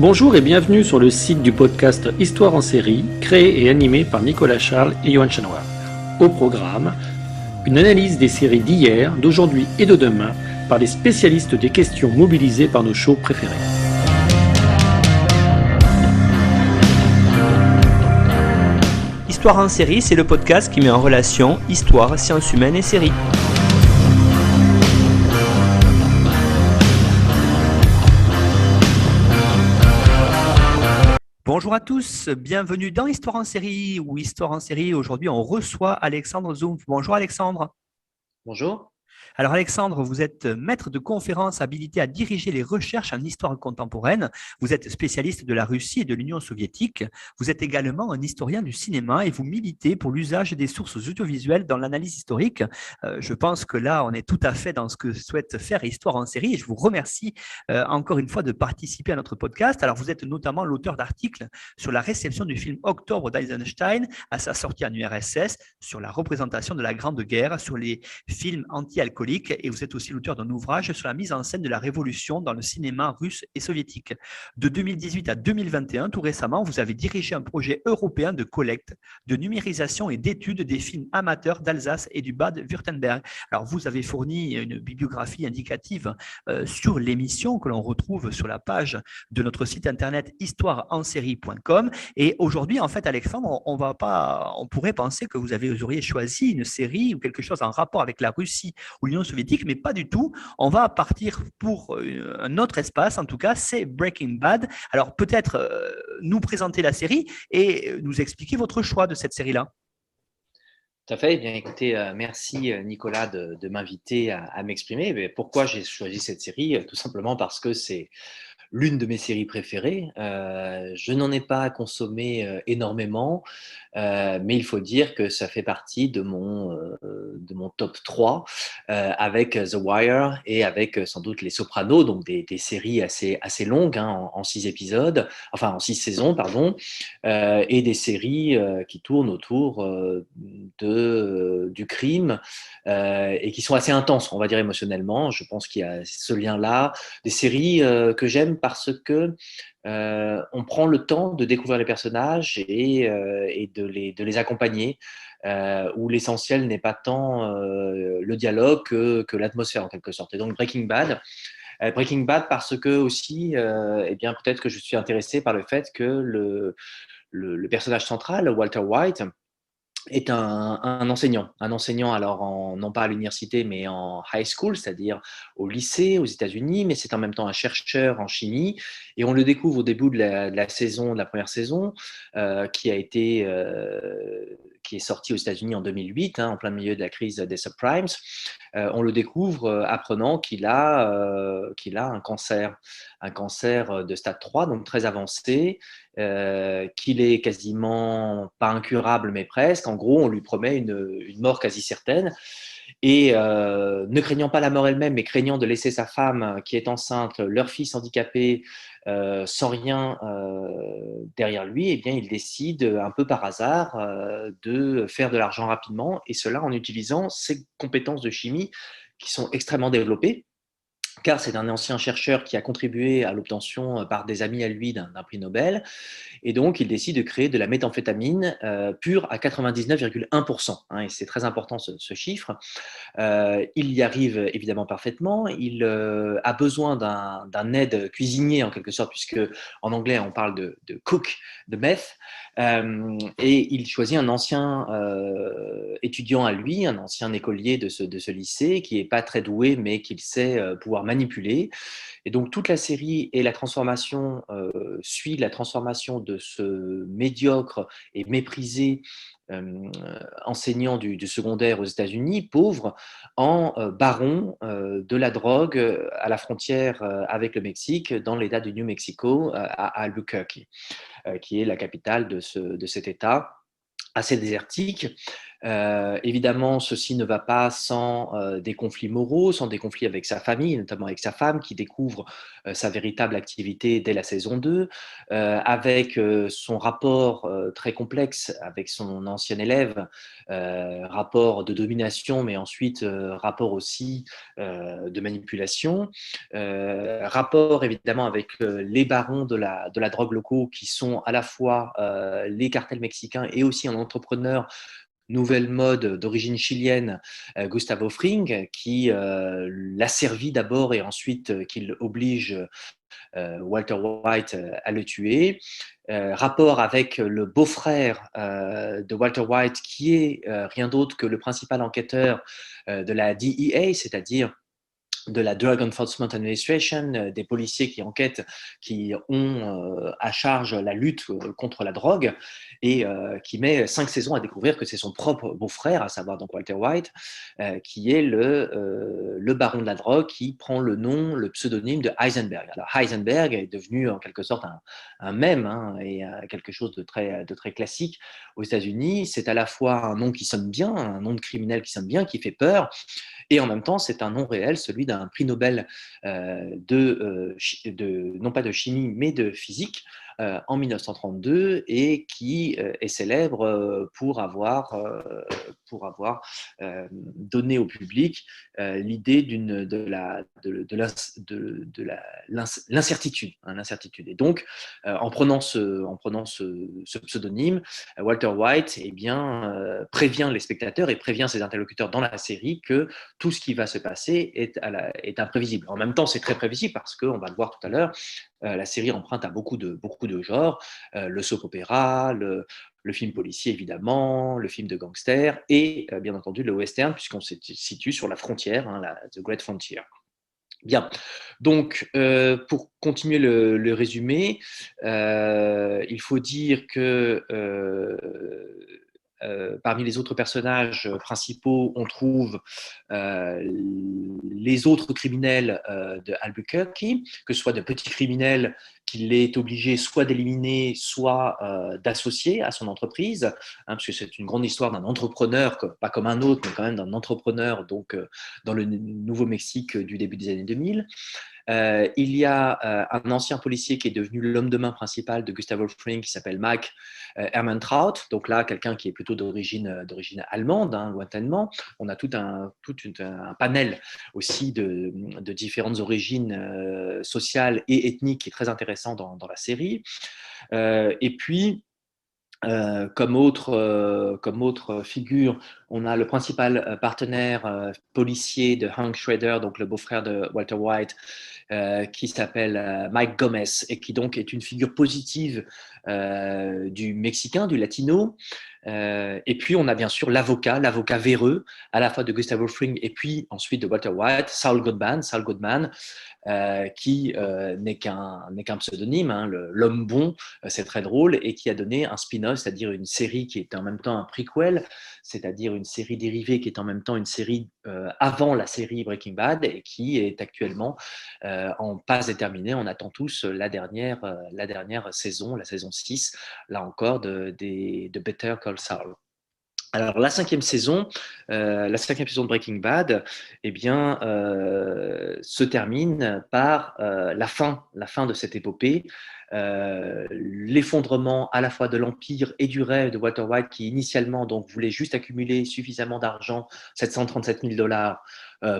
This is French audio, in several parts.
Bonjour et bienvenue sur le site du podcast Histoire en série, créé et animé par Nicolas Charles et Johan Chanoir. Au programme, une analyse des séries d'hier, d'aujourd'hui et de demain par les spécialistes des questions mobilisées par nos shows préférés. Histoire en série, c'est le podcast qui met en relation histoire, sciences humaines et séries. Bonjour à tous, bienvenue dans Histoire en série ou Histoire en série. Aujourd'hui, on reçoit Alexandre Zoumf. Bonjour Alexandre. Bonjour. Alors Alexandre, vous êtes maître de conférences habilité à diriger les recherches en histoire contemporaine. Vous êtes spécialiste de la Russie et de l'Union soviétique. Vous êtes également un historien du cinéma et vous militez pour l'usage des sources audiovisuelles dans l'analyse historique. Je pense que là, on est tout à fait dans ce que souhaite faire Histoire en série et je vous remercie encore une fois de participer à notre podcast. Alors vous êtes notamment l'auteur d'articles sur la réception du film Octobre d'Eisenstein à sa sortie en URSS, sur la représentation de la Grande Guerre, sur les films anti-alcooliques et vous êtes aussi l'auteur d'un ouvrage sur la mise en scène de la Révolution dans le cinéma russe et soviétique. De 2018 à 2021, tout récemment, vous avez dirigé un projet européen de collecte, de numérisation et d'étude des films amateurs d'Alsace et du Bade-Württemberg. Alors, vous avez fourni une bibliographie indicative sur l'émission que l'on retrouve sur la page de notre site internet histoireensérie.com. Et aujourd'hui, en fait, Alexandre, on pourrait penser que vous auriez choisi une série ou quelque chose en rapport avec la Russie ou l'Union soviétique, mais pas du tout. On va partir pour un autre espace, en tout cas, c'est Breaking Bad. Alors peut-être nous présenter la série et nous expliquer votre choix de cette série-là. Tout à fait. Eh bien, écoutez, merci Nicolas de m'inviter à m'exprimer. Mais pourquoi j'ai choisi cette série? Tout simplement parce que c'est l'une de mes séries préférées. Je n'en ai pas consommé énormément, mais il faut dire que ça fait partie de mon top 3 avec The Wire et avec sans doute Les Sopranos, donc des séries assez longues, hein, en 6 épisodes, enfin en 6 saisons, pardon, et des séries qui tournent autour du crime et qui sont assez intenses, on va dire émotionnellement. Je pense qu'il y a ce lien-là. Des séries que j'aime parce que on prend le temps de découvrir les personnages et de les accompagner, où l'essentiel n'est pas tant le dialogue que l'atmosphère en quelque sorte. Et donc Breaking Bad parce que aussi, eh bien peut-être que je suis intéressé par le fait que le personnage central, Walter White, est un enseignant alors non pas à l'université mais en high school, c'est-à-dire au lycée aux États-Unis, mais c'est en même temps un chercheur en chimie et on le découvre au début de la première saison qui est sortie aux États-Unis en 2008, hein, en plein milieu de la crise des subprimes. On le découvre apprenant qu'il a un cancer de stade 3, donc très avancé, qu'il est quasiment pas incurable, mais presque. En gros, on lui promet une mort quasi certaine. Et ne craignant pas la mort elle-même, mais craignant de laisser sa femme qui est enceinte, leur fils handicapé, sans rien derrière lui, eh bien, il décide un peu par hasard de faire de l'argent rapidement, et cela en utilisant ses compétences de chimie qui sont extrêmement développées, car c'est un ancien chercheur qui a contribué à l'obtention par des amis à lui d'un prix Nobel. Et donc, il décide de créer de la méthamphétamine pure à 99,1%. Hein, et c'est très important ce chiffre. Il y arrive évidemment parfaitement. Il a besoin d'un aide cuisinier en quelque sorte, puisque en anglais on parle de cook, de meth. Et il choisit un ancien étudiant à lui, un ancien écolier de ce lycée, qui n'est pas très doué, mais qu'il sait pouvoir manipuler. Et donc toute la série et la transformation suit la transformation de ce médiocre et méprisé enseignant du secondaire aux États-Unis, pauvre, en baron de la drogue à la frontière avec le Mexique, dans l'État du New Mexico, à Albuquerque, qui est la capitale de cet État assez désertique, Évidemment, ceci ne va pas sans des conflits moraux, sans des conflits avec sa famille, notamment avec sa femme, qui découvre sa véritable activité dès la saison 2, avec son rapport très complexe avec son ancien élève, rapport de domination, mais ensuite rapport aussi de manipulation, rapport évidemment avec les barons de la drogue locaux, qui sont à la fois les cartels mexicains et aussi un entrepreneur nouvelle mode d'origine chilienne, Gustavo Fring, qui l'a servi d'abord et ensuite qu'il oblige Walter White à le tuer. Rapport avec le beau-frère de Walter White, qui est rien d'autre que le principal enquêteur de la DEA, c'est-à-dire de la Drug Enforcement Administration, des policiers qui enquêtent, qui ont à charge la lutte contre la drogue, et qui met 5 saisons à découvrir que c'est son propre beau-frère, à savoir donc Walter White, qui est le baron de la drogue, qui prend le nom, le pseudonyme de Heisenberg. Alors Heisenberg est devenu en quelque sorte un mème, hein, et quelque chose de très classique aux États-Unis. C'est à la fois un nom qui sonne bien, un nom de criminel qui sonne bien, qui fait peur, et en même temps, c'est un nom réel, celui d'un prix Nobel non pas de chimie, mais de physique, en 1932, et qui est célèbre pour avoir donné au public l'idée de l'incertitude, hein, l'incertitude. Et donc, en prenant ce pseudonyme, Walter White, eh bien, prévient les spectateurs et prévient ses interlocuteurs dans la série que tout ce qui va se passer est imprévisible. En même temps, c'est très prévisible parce qu'on va le voir tout à l'heure, la série emprunte à beaucoup de genres, le soap opéra, le film policier évidemment, le film de gangster et bien entendu le western, puisqu'on se situe sur la frontière, hein, The Great Frontier. Bien, donc pour continuer le résumé, il faut dire que parmi les autres personnages principaux, on trouve les autres criminels de Albuquerque, que ce soit de petits criminels qu'il est obligé soit d'éliminer, soit d'associer à son entreprise, hein, parce que c'est une grande histoire d'un entrepreneur, pas comme un autre, mais quand même d'un entrepreneur donc, dans le Nouveau-Mexique du début des années 2000. Il y a un ancien policier qui est devenu l'homme de main principal de Gustavo Fring, qui s'appelle Mike Ehrmantraut. Donc là, quelqu'un qui est plutôt d'origine allemande, hein, lointainement. On a tout un panel aussi de différentes origines sociales et ethniques qui est très intéressant dans la série. Et puis, comme autre figure, on a le principal partenaire policier de Hank Schrader, donc le beau-frère de Walter White, qui s'appelle Mike Gomez, et qui donc est une figure positive du Mexicain, du Latino. Et puis on a bien sûr l'avocat véreux, à la fois de Gustavo Fring et puis ensuite de Walter White, Saul Goodman, qui n'est qu'un pseudonyme, hein, l'homme bon, c'est très drôle, et qui a donné un spin-off, c'est-à-dire une série qui est en même temps un prequel, c'est-à-dire une série dérivée qui est en même temps une série avant la série Breaking Bad, et qui est actuellement en passe déterminée. On attend tous la dernière saison, la saison 6, là encore, de Better Call Saul. Alors, la cinquième saison de Breaking Bad, eh bien, se termine par la fin de cette épopée, l'effondrement à la fois de l'empire et du rêve de Walter White, qui initialement donc voulait juste accumuler suffisamment d'argent, 737 000 dollars,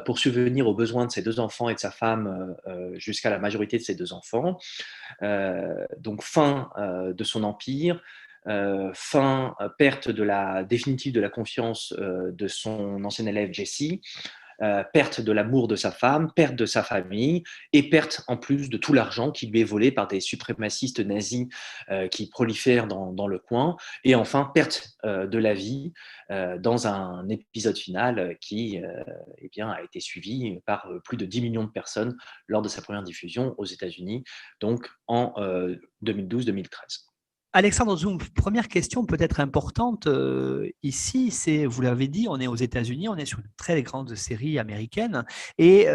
pour subvenir aux besoins de ses 2 enfants et de sa femme, jusqu'à la majorité de ses 2 enfants. Donc, fin de son empire. Perte définitive de la confiance de son ancien élève Jesse, perte de l'amour de sa femme, perte de sa famille, et perte en plus de tout l'argent qui lui est volé par des suprémacistes nazis qui prolifèrent dans le coin, et enfin perte de la vie dans un épisode final qui eh bien, a été suivi par plus de 10 millions de personnes lors de sa première diffusion aux États-Unis, donc en 2012-2013. Alexandre Zoom, première question peut-être importante ici, c'est, vous l'avez dit, on est aux États-Unis, on est sur une très grande série américaine et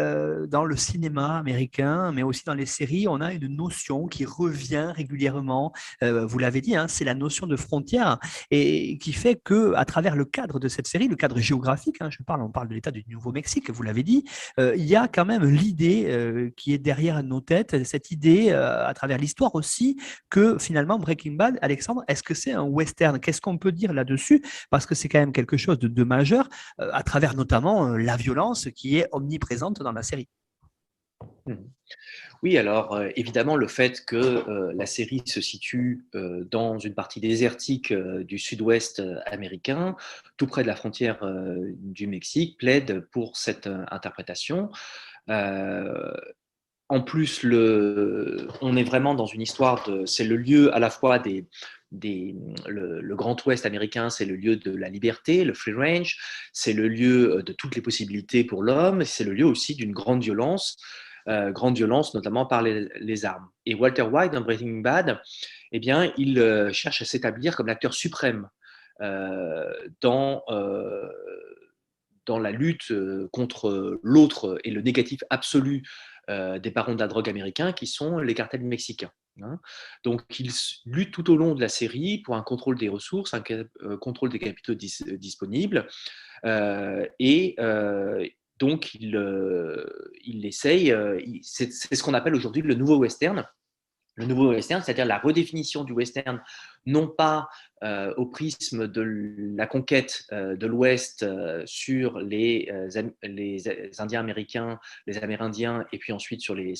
dans le cinéma américain, mais aussi dans les séries, on a une notion qui revient régulièrement. Vous l'avez dit, hein, c'est la notion de frontière et qui fait que, à travers le cadre de cette série, le cadre géographique, hein, on parle de l'État du Nouveau-Mexique, vous l'avez dit, il y a quand même l'idée qui est derrière nos têtes, cette idée à travers l'histoire aussi que finalement Breaking Bad, Alexandre, est-ce que c'est un western? Qu'est-ce qu'on peut dire là-dessus? Parce que c'est quand même quelque chose de majeur, à travers notamment la violence qui est omniprésente dans la série. Mhm. Oui, alors évidemment, le fait que la série se situe dans une partie désertique du sud-ouest américain, tout près de la frontière du Mexique, plaide pour cette interprétation. Euh, En plus, on est vraiment dans une histoire c'est le lieu à la fois le Grand Ouest américain, c'est le lieu de la liberté, le free range, c'est le lieu de toutes les possibilités pour l'homme, c'est le lieu aussi d'une grande violence notamment par les armes. Et Walter White dans Breaking Bad, eh bien, il cherche à s'établir comme l'acteur suprême euh, dans dans la lutte contre l'autre et le négatif absolu des barons de la drogue américains qui sont les cartels mexicains. Hein. Donc, il lutte tout au long de la série pour un contrôle des ressources, un contrôle des capitaux disponibles. Et donc, il essaye, c'est ce qu'on appelle aujourd'hui le nouveau western. Le nouveau western, c'est-à-dire la redéfinition du western, non pas au prisme de la conquête de l'Ouest sur les Indiens américains, les Amérindiens, et puis ensuite sur les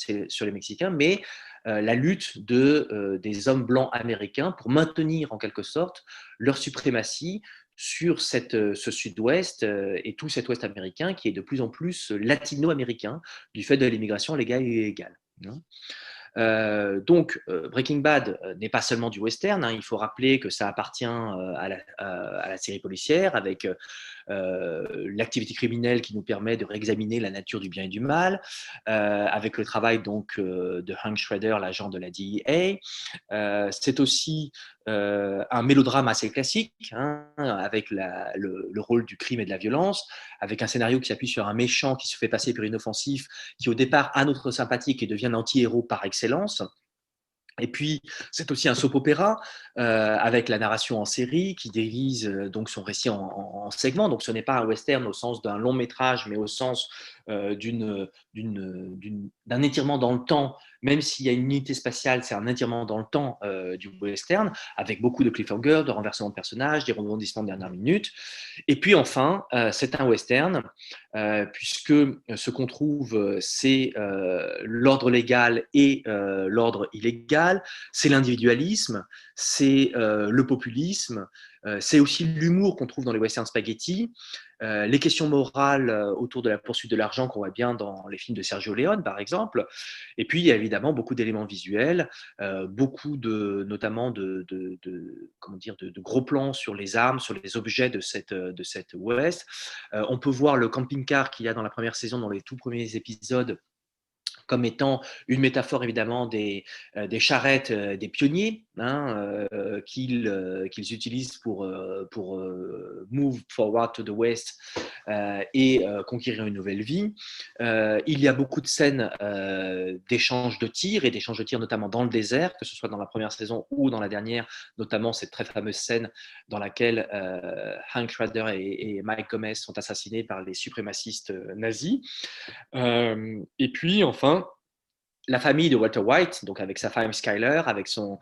Mexicains, mais la lutte des hommes blancs américains pour maintenir en quelque sorte leur suprématie sur ce sud-ouest et tout cet ouest américain qui est de plus en plus latino-américain du fait de l'immigration légale et illégale. Hein. Donc, Breaking Bad n'est pas seulement du western. Hein, il faut rappeler que ça appartient à la série policière avec l'activité criminelle qui nous permet de réexaminer la nature du bien et du mal, avec le travail donc de Hank Schrader, l'agent de la DEA. C'est aussi un mélodrame assez classique, hein, avec le rôle du crime et de la violence, avec un scénario qui s'appuie sur un méchant qui se fait passer pour inoffensif, qui au départ a notre sympathique et devient un anti-héros par excellence. Et puis, c'est aussi un soap-opéra avec la narration en série qui divise donc son récit en segments. Donc, ce n'est pas un western au sens d'un long métrage, mais au sens d'un étirement dans le temps. Même s'il y a une unité spatiale, c'est un étirement dans le temps du western, avec beaucoup de cliffhangers, de renversements de personnages, des rebondissements de dernière minute. Et puis enfin, c'est un western, puisque ce qu'on trouve, c'est l'ordre légal et l'ordre illégal, c'est l'individualisme, c'est le populisme, c'est aussi l'humour qu'on trouve dans les westerns spaghetti, les questions morales autour de la poursuite de l'argent qu'on voit bien dans les films de Sergio Leone, par exemple. Et puis, il y a évidemment beaucoup d'éléments visuels, beaucoup notamment comment dire, de gros plans sur les armes, sur les objets de cette Ouest. On peut voir le camping-car qu'il y a dans la première saison, dans les tout premiers épisodes, comme étant une métaphore évidemment des charrettes des pionniers hein, qu'ils utilisent pour move forward to the west et conquérir une nouvelle vie. Il y a beaucoup de scènes d'échanges de tirs et d'échanges de tirs notamment dans le désert, que ce soit dans la première saison ou dans la dernière, notamment cette très fameuse scène dans laquelle Hank Schrader et Mike Gomez sont assassinés par les suprémacistes nazis. Et puis enfin, la famille de Walter White, donc avec sa femme Skyler, avec son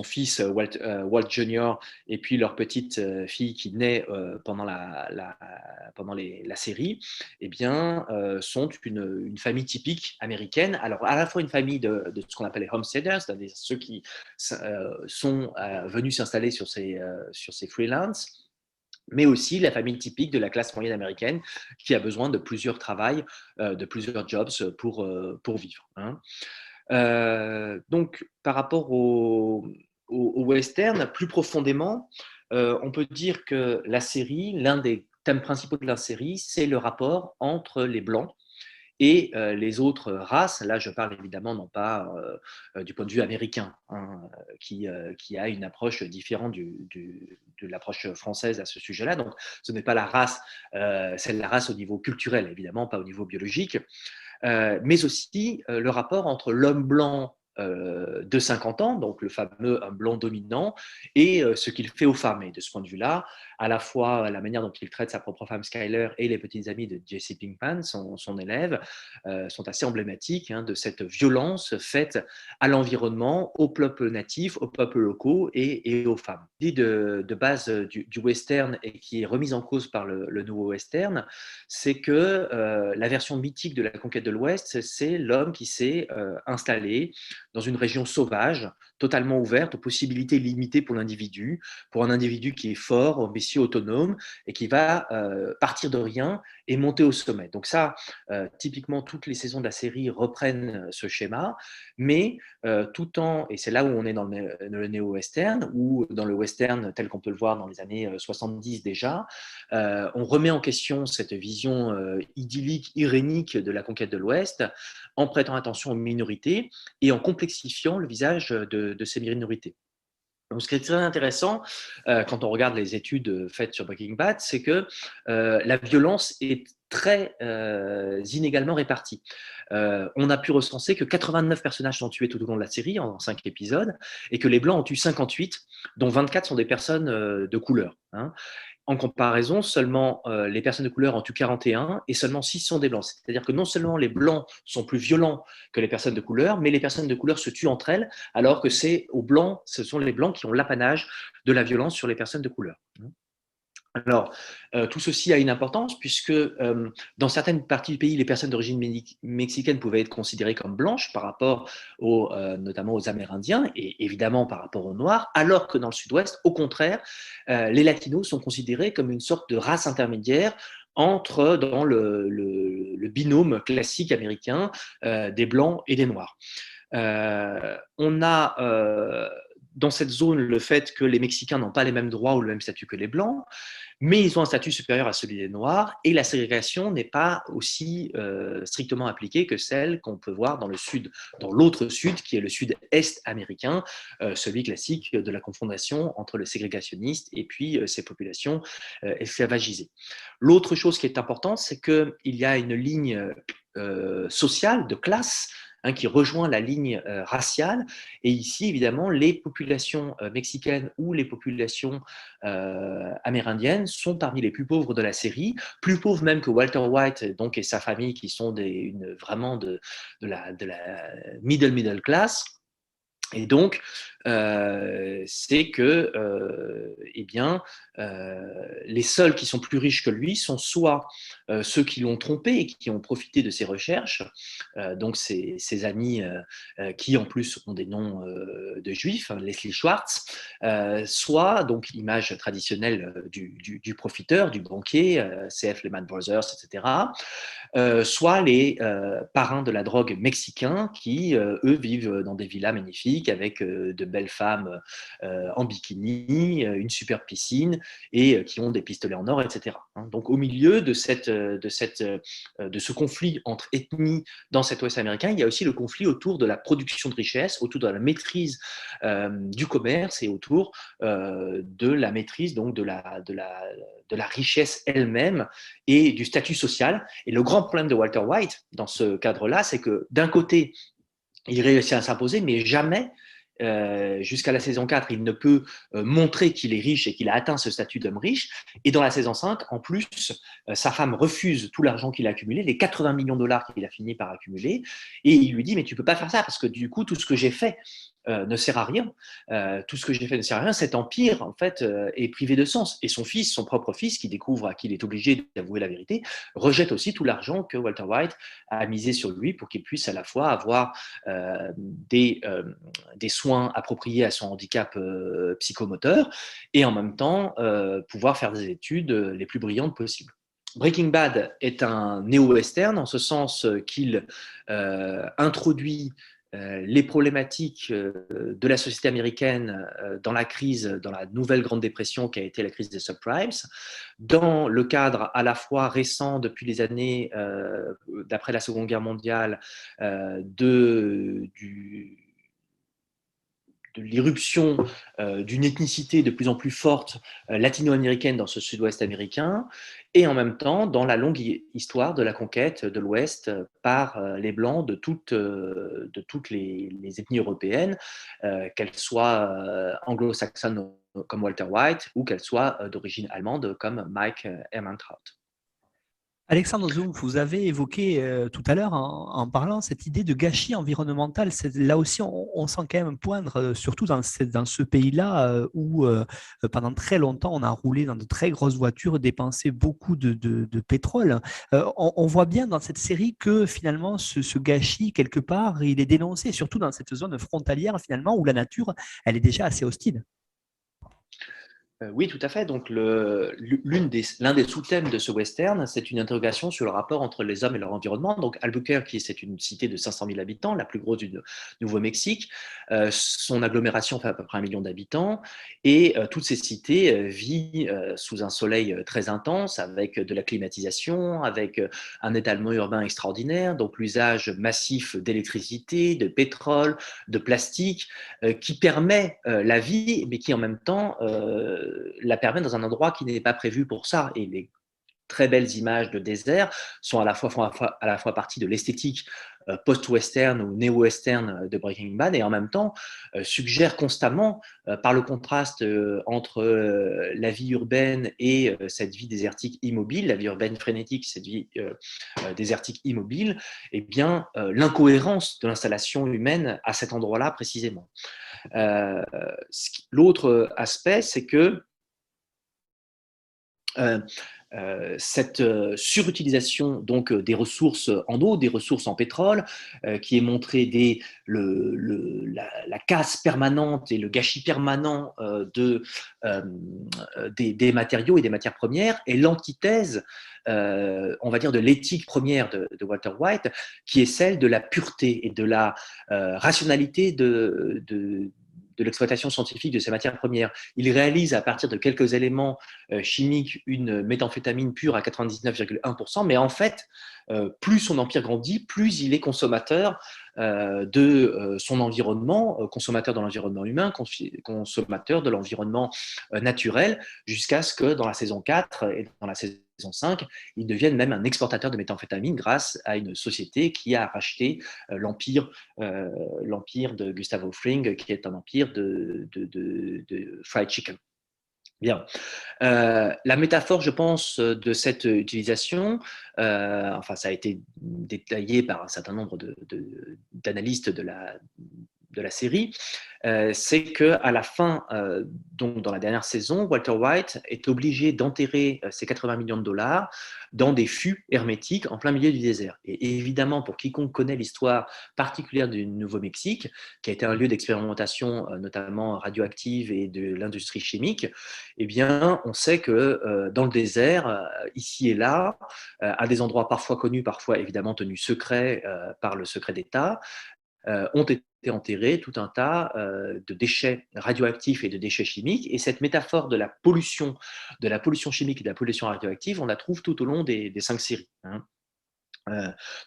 fils Walt Jr., et puis leur petite fille qui naît pendant la série, eh bien, sont une famille typique américaine. Alors, à la fois une famille de ce qu'on appelle les homesteaders, c'est-à-dire ceux qui sont venus s'installer sur ces freelances, mais aussi la famille typique de la classe moyenne américaine qui a besoin de plusieurs travails, de plusieurs jobs pour vivre. Hein. Donc, par rapport au western, plus profondément, on peut dire que la série, l'un des thèmes principaux de la série, c'est le rapport entre les Blancs et les autres races. Là, je parle évidemment non pas du point de vue américain, hein, qui a une approche différente de l'approche française à ce sujet-là. Donc, ce n'est pas la race, c'est la race au niveau culturel, évidemment, pas au niveau biologique, mais aussi le rapport entre l'homme blanc de 50 ans, donc le fameux blanc dominant, et ce qu'il fait aux femmes. Et de ce point de vue-là, à la fois la manière dont il traite sa propre femme Skyler et les petites amies de Jesse Pinkman, son élève, sont assez emblématiques, hein, de cette violence faite à l'environnement, aux peuples natifs, aux peuples locaux et aux femmes. L'idée de base du western et qui est remise en cause par le nouveau western, c'est que la version mythique de la conquête de l'Ouest, c'est l'homme qui s'est installé dans une région sauvage, totalement ouverte aux possibilités limitées pour l'individu, pour un individu qui est fort, ambitieux, autonome, et qui va partir de rien et monter au sommet. Donc ça, typiquement, toutes les saisons de la série reprennent ce schéma, mais tout en, et c'est là où on est dans le néo-western, ou dans le western tel qu'on peut le voir dans les années 70 déjà, on remet en question cette vision idyllique, irénique de la conquête de l'Ouest, en prêtant attention aux minorités et en complexifiant le visage de ces minorités. Donc, ce qui est très intéressant quand on regarde les études faites sur Breaking Bad, c'est que la violence est très inégalement répartie. On a pu recenser que 89 personnages sont tués tout au long de la série, en 5 épisodes, et que les Blancs ont tué 58, dont 24 sont des personnes de couleur, hein. En comparaison, seulement les personnes de couleur en tuent 41 et seulement 6 sont des blancs. C'est-à-dire que non seulement les blancs sont plus violents que les personnes de couleur, mais les personnes de couleur se tuent entre elles, alors que c'est aux blancs, ce sont les blancs qui ont l'apanage de la violence sur les personnes de couleur. Alors, tout ceci a une importance puisque dans certaines parties du pays, les personnes d'origine mexicaine pouvaient être considérées comme blanches par rapport notamment aux Amérindiens et évidemment par rapport aux Noirs, alors que dans le Sud-Ouest, au contraire, les Latinos sont considérés comme une sorte de race intermédiaire entre dans le binôme classique américain des Blancs et des Noirs. On a dans cette zone le fait que les Mexicains n'ont pas les mêmes droits ou le même statut que les Blancs, mais ils ont un statut supérieur à celui des Noirs et la ségrégation n'est pas aussi strictement appliquée que celle qu'on peut voir dans le sud, dans l'autre sud qui est le sud-est américain, celui classique de la confrontation entre le ségrégationniste et puis ces populations esclavagisées. L'autre chose qui est importante, c'est qu'il y a une ligne sociale, de classe, hein, qui rejoint la ligne raciale. Et ici, évidemment, les populations mexicaines ou les populations amérindiennes sont parmi les plus pauvres de la série, plus pauvres même que Walter White donc, et sa famille, qui sont vraiment de la middle class. Et donc, c'est que eh bien, les seuls qui sont plus riches que lui sont soit ceux qui l'ont trompé et qui ont profité de ses recherches, donc ses amis qui en plus ont des noms de juifs, hein, Leslie Schwartz, soit, donc image traditionnelle du profiteur, du banquier, CF Lehman Brothers, etc., soit les parrains de la drogue mexicains qui, eux, vivent dans des villas magnifiques avec de belles femmes en bikini, une superbe piscine et qui ont des pistolets en or, etc. Donc, au milieu de ce conflit entre ethnies dans cet Ouest américain, il y a aussi le conflit autour de la production de richesse, autour de la maîtrise du commerce et autour de la maîtrise donc de la richesse elle-même et du statut social. Et le grand problème de Walter White dans ce cadre-là, c'est que d'un côté, il réussit à s'imposer, mais jamais, jusqu'à la saison 4, il ne peut montrer qu'il est riche et qu'il a atteint ce statut d'homme riche. Et dans la saison 5, en plus, sa femme refuse tout l'argent qu'il a accumulé, les 80 millions de dollars qu'il a fini par accumuler, et il lui dit, mais tu ne peux pas faire ça, parce que du coup, tout ce que j'ai fait ne sert à rien. Tout ce que j'ai fait ne sert à rien. Cet empire, en fait, est privé de sens. Et son fils, son propre fils, qui découvre qu'il est obligé d'avouer la vérité, rejette aussi tout l'argent que Walter White a misé sur lui pour qu'il puisse à la fois avoir des soins appropriés à son handicap psychomoteur et en même temps pouvoir faire des études les plus brillantes possibles. Breaking Bad est un néo-western en ce sens qu'il introduit les problématiques de la société américaine dans la crise, dans la nouvelle Grande Dépression qui a été la crise des subprimes, dans le cadre à la fois récent depuis les années d'après la Seconde Guerre mondiale de l'irruption d'une ethnicité de plus en plus forte latino-américaine dans ce sud-ouest américain, et en même temps dans la longue histoire de la conquête de l'Ouest par les Blancs de toutes les ethnies européennes, qu'elles soient anglo-saxonnes comme Walter White ou qu'elles soient d'origine allemande comme Mike Ehrmantraut. Alexandre Zoom, vous avez évoqué tout à l'heure en parlant cette idée de gâchis environnemental. Là aussi, on sent quand même poindre, surtout dans ce pays-là où pendant très longtemps, on a roulé dans de très grosses voitures, dépensé beaucoup de pétrole. On voit bien dans cette série que finalement, ce gâchis, quelque part, il est dénoncé, surtout dans cette zone frontalière finalement où la nature, elle est déjà assez hostile. Oui, tout à fait. Donc, l'un des sous-thèmes de ce western, c'est une interrogation sur le rapport entre les hommes et leur environnement. Donc, Albuquerque, c'est une cité de 500 000 habitants, la plus grosse du Nouveau-Mexique. Son agglomération fait à peu près 1 million d'habitants. Et toutes ces cités vivent sous un soleil très intense, avec de la climatisation, avec un étalement urbain extraordinaire, donc l'usage massif d'électricité, de pétrole, de plastique, qui permet la vie, mais qui en même temps la permet dans un endroit qui n'est pas prévu pour ça. Et les très belles images de désert font à la fois partie de l'esthétique post-western ou néo-western de Breaking Bad, et en même temps suggèrent constamment, par le contraste entre la vie urbaine et cette vie désertique immobile, la vie urbaine frénétique, cette vie désertique immobile, eh bien l'incohérence de l'installation humaine à cet endroit-là précisément. L'autre aspect, c'est que cette surutilisation donc des ressources en eau, des ressources en pétrole, qui est montrée dès la casse permanente et le gâchis permanent des matériaux et des matières premières, et l'antithèse, on va dire, de l'éthique première de Walter White, qui est celle de la pureté et de la rationalité de l'exploitation scientifique de ces matières premières. Il réalise à partir de quelques éléments chimiques une méthamphétamine pure à 99,1%, mais en fait, plus son empire grandit, plus il est consommateur de son environnement, consommateur de l'environnement humain, consommateur de l'environnement naturel, jusqu'à ce que dans la saison 4 et dans la saison 5, il devienne même un exportateur de méthamphétamine grâce à une société qui a racheté l'empire de Gustavo Fring, qui est un empire de fried chicken. Bien. La métaphore, je pense, de cette utilisation, enfin, ça a été détaillé par un certain nombre d'analystes de la série, c'est qu'à la fin, donc dans la dernière saison, Walter White est obligé d'enterrer ses 80 millions de dollars dans des fûts hermétiques en plein milieu du désert. Et évidemment, pour quiconque connaît l'histoire particulière du Nouveau-Mexique, qui a été un lieu d'expérimentation notamment radioactive et de l'industrie chimique, eh bien, on sait que dans le désert, ici et là, à des endroits parfois connus, parfois évidemment tenus secrets par le secret d'État, ont été enterrés tout un tas de déchets radioactifs et de déchets chimiques. Et cette métaphore de la pollution chimique et de la pollution radioactive, on la trouve tout au long des 5 séries. Hein.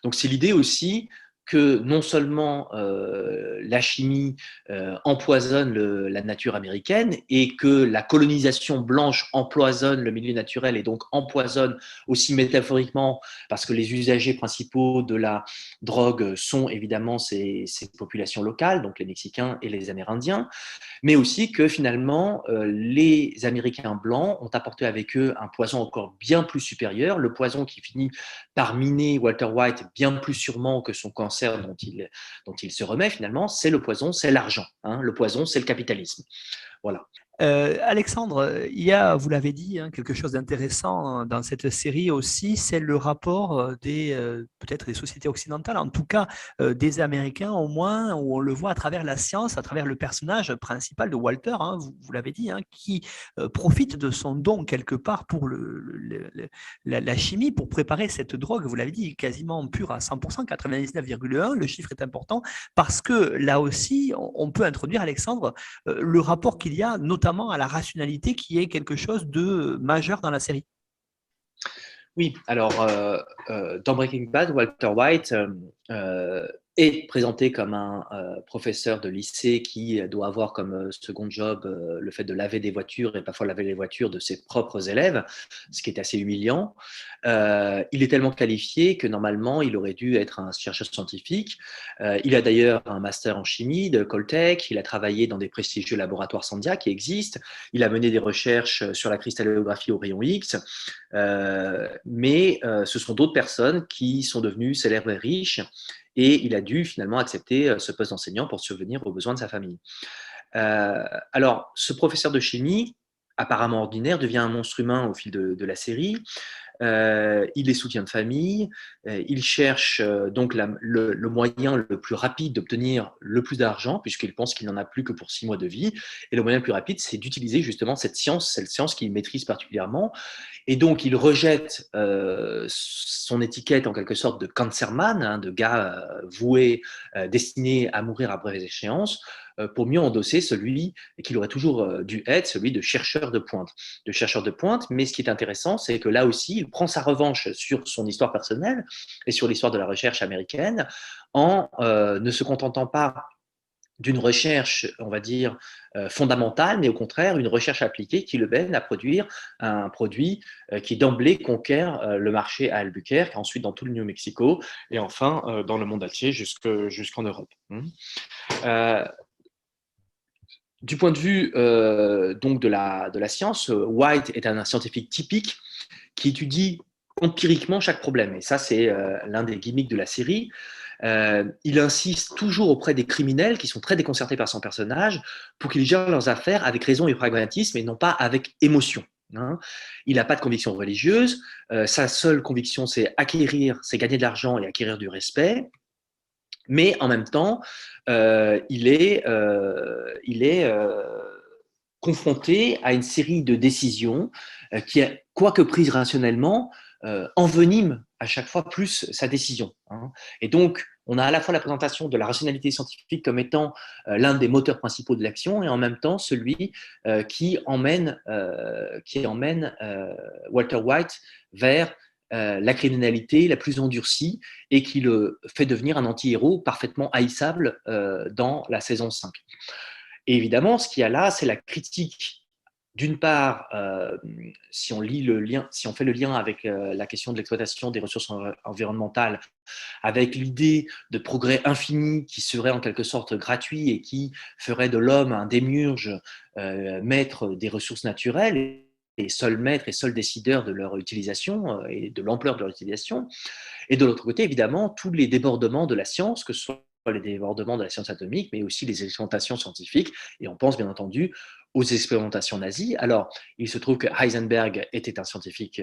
Donc c'est l'idée aussi que non seulement la chimie empoisonne la nature américaine, et que la colonisation blanche empoisonne le milieu naturel, et donc empoisonne aussi métaphoriquement, parce que les usagers principaux de la drogue sont évidemment ces populations locales, donc les Mexicains et les Amérindiens, mais aussi que finalement les Américains blancs ont apporté avec eux un poison encore bien plus supérieur, le poison qui finit par miner Walter White bien plus sûrement que son cancer dont il se remet finalement, c'est le poison, c'est l'argent. Hein. Le poison, c'est le capitalisme. Voilà. Alexandre, il y a, vous l'avez dit, hein, quelque chose d'intéressant dans cette série aussi, c'est le rapport peut-être des sociétés occidentales, en tout cas des Américains au moins, où on le voit à travers la science, à travers le personnage principal de Walter, hein, vous l'avez dit, hein, qui profite de son don quelque part pour la chimie, pour préparer cette drogue, vous l'avez dit, quasiment pure à 100%, 99,1, le chiffre est important, parce que là aussi, on peut introduire, Alexandre, le rapport qu'il y a notamment à la rationalité qui est quelque chose de majeur dans la série. Oui, alors dans Breaking Bad, Walter White est présenté comme un professeur de lycée qui doit avoir comme second job le fait de laver des voitures et parfois laver les voitures de ses propres élèves, ce qui est assez humiliant. Il est tellement qualifié que normalement il aurait dû être un chercheur scientifique. Il a d'ailleurs un master en chimie de Caltech, il a travaillé dans des prestigieux laboratoires Sandia qui existent, il a mené des recherches sur la cristallographie au rayon X. Mais ce sont d'autres personnes qui sont devenues célèbres et riches, et il a dû finalement accepter ce poste d'enseignant pour subvenir aux besoins de sa famille. Alors, ce professeur de chimie, apparemment ordinaire, devient un monstre humain au fil de la série. Il est soutien de famille, il cherche donc le moyen le plus rapide d'obtenir le plus d'argent, puisqu'il pense qu'il n'en a plus que pour 6 mois de vie. Et le moyen le plus rapide, c'est d'utiliser justement cette science qu'il maîtrise particulièrement. Et donc, il rejette son étiquette en quelque sorte de cancerman, hein, de gars voué, destiné à mourir à brève échéance, pour mieux endosser celui qu'il aurait toujours dû être, celui de chercheur de pointe. De chercheur de pointe, mais ce qui est intéressant, c'est que là aussi, il prend sa revanche sur son histoire personnelle et sur l'histoire de la recherche américaine en ne se contentant pas d'une recherche, on va dire, fondamentale, mais au contraire, une recherche appliquée qui le mène à produire un produit qui d'emblée conquiert le marché à Albuquerque, ensuite dans tout le New Mexico, et enfin dans le monde entier jusqu'en Europe. Euh, du point de vue donc de la science, White est un scientifique typique qui étudie empiriquement chaque problème. Et ça, c'est l'un des gimmicks de la série. Il insiste toujours auprès des criminels qui sont très déconcertés par son personnage pour qu'ils gèrent leurs affaires avec raison et pragmatisme et non pas avec émotion. Hein. Il n'a pas de conviction religieuse. Sa seule conviction, c'est gagner de l'argent et acquérir du respect. Mais en même temps, il est confronté à une série de décisions qui, quoique prises rationnellement, enveniment à chaque fois plus sa décision. Hein. Et donc, on a à la fois la présentation de la rationalité scientifique comme étant l'un des moteurs principaux de l'action et en même temps celui qui emmène Walter White vers la criminalité la plus endurcie et qui le fait devenir un anti-héros parfaitement haïssable dans la saison 5. Et évidemment, ce qu'il y a là, c'est la critique. D'une part, si on fait le lien avec la question de l'exploitation des ressources environnementales, avec l'idée de progrès infini qui serait en quelque sorte gratuit et qui ferait de l'homme un démiurge, maître des ressources naturelles et seul maître et seul décideur de leur utilisation et de l'ampleur de leur utilisation. Et de l'autre côté, évidemment, tous les débordements de la science, que ce soit les débordements de la science atomique, mais aussi les expérimentations scientifiques. Et on pense bien entendu aux expérimentations nazies. Alors, il se trouve que Heisenberg était un scientifique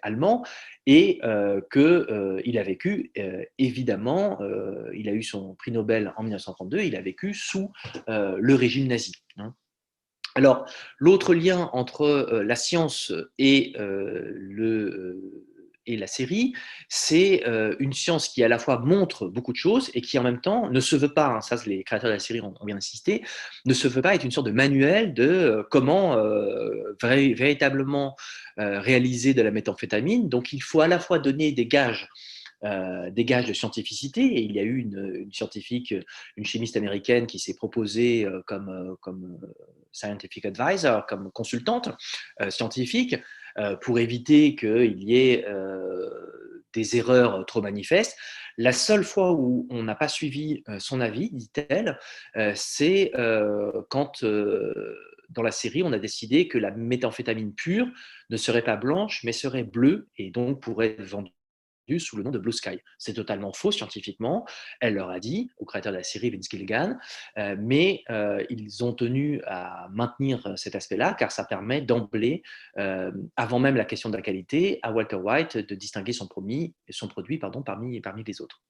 allemand et qu'il a vécu, évidemment, il a eu son prix Nobel en 1932, il a vécu sous le régime nazi. Hein. Alors, l'autre lien entre la science et la série, c'est une science qui à la fois montre beaucoup de choses et qui en même temps ne se veut pas, hein, ça les créateurs de la série ont bien insisté, ne se veut pas être une sorte de manuel de comment véritablement réaliser de la méthamphétamine. Donc il faut à la fois donner des gages de scientificité. Et il y a eu une scientifique, une chimiste américaine qui s'est proposée comme scientific advisor, comme consultante scientifique, pour éviter qu'il y ait des erreurs trop manifestes. La seule fois où on n'a pas suivi son avis, dit-elle, c'est quand dans la série, on a décidé que la méthamphétamine pure ne serait pas blanche, mais serait bleue, et donc pourrait être vendue sous le nom de Blue Sky. C'est totalement faux scientifiquement, elle leur a dit, au créateur de la série, Vince Gilligan, mais ils ont tenu à maintenir cet aspect-là, car ça permet d'emblée, avant même la question de la qualité, à Walter White de distinguer son produit parmi les autres.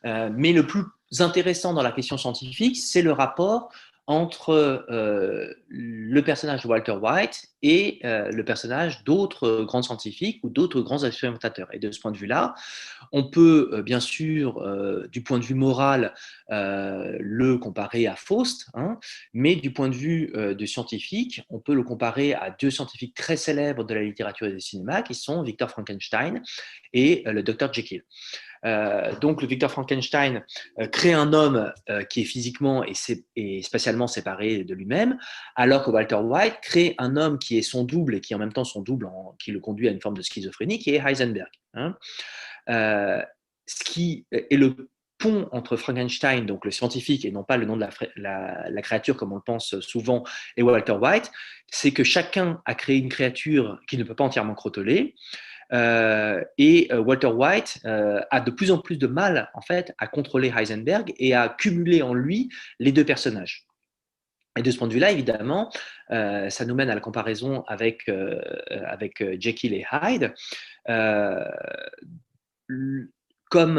Mais le plus intéressant dans la question scientifique, c'est le rapport entre le personnage de Walter White et le personnage d'autres grands scientifiques ou d'autres grands expérimentateurs. Et de ce point de vue-là, on peut bien sûr, du point de vue moral, le comparer à Faust, hein, mais du point de vue de scientifique, on peut le comparer à deux scientifiques très célèbres de la littérature et du cinéma, qui sont Victor Frankenstein et le Dr Jekyll. Donc, le Victor Frankenstein crée un homme qui est physiquement et spatialement séparé de lui-même, alors que Walter White crée un homme qui est son double et qui est en même temps son double, qui le conduit à une forme de schizophrénie, qui est Heisenberg. Hein. Ce qui est le pont entre Frankenstein, donc le scientifique, et non pas le nom de la créature comme on le pense souvent, et Walter White, c'est que chacun a créé une créature qui ne peut pas entièrement croteler. Et Walter White a de plus en plus de mal en fait à contrôler Heisenberg et à cumuler en lui les deux personnages. Et de ce point de vue-là, évidemment, ça nous mène à la comparaison avec Jekyll et Hyde. Comme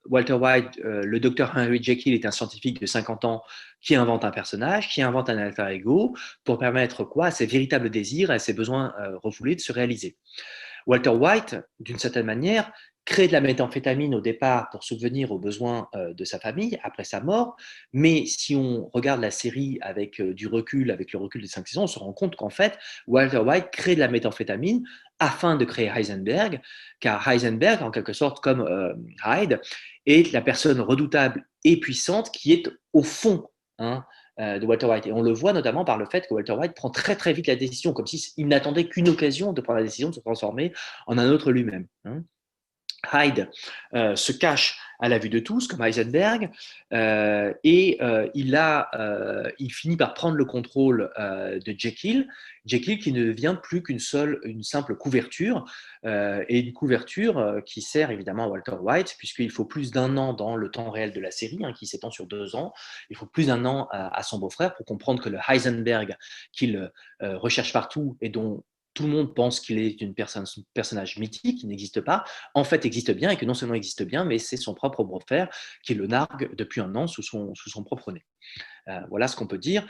Walter White, le docteur Henry Jekyll est un scientifique de 50 ans qui invente un personnage, qui invente un alter ego pour permettre quoi à ses véritables désirs, à ses besoins refoulés de se réaliser. Walter White, d'une certaine manière, crée de la méthamphétamine au départ pour subvenir aux besoins de sa famille après sa mort, mais si on regarde la série avec le recul des 5 saisons, on se rend compte qu'en fait, Walter White crée de la méthamphétamine afin de créer Heisenberg, car Heisenberg, en quelque sorte comme Hyde, est la personne redoutable et puissante qui est au fond de Walter White. Et on le voit notamment par le fait que Walter White prend très très vite la décision, comme s'il n'attendait qu'une occasion de prendre la décision de se transformer en un autre lui-même. Hyde se cache à la vue de tous, comme Heisenberg, et il finit par prendre le contrôle de Jekyll qui ne devient plus une simple couverture, et une couverture qui sert évidemment à Walter White, puisqu'il faut plus d'un an dans le temps réel de la série, qui s'étend sur 2 ans, il faut plus d'un an à son beau-frère pour comprendre que le Heisenberg qu'il recherche partout et dont tout le monde pense qu'il est un personnage mythique, qui n'existe pas, en fait existe bien, et que non seulement existe bien, mais c'est son propre beau-frère qui le nargue depuis un an sous son propre nez. Voilà ce qu'on peut dire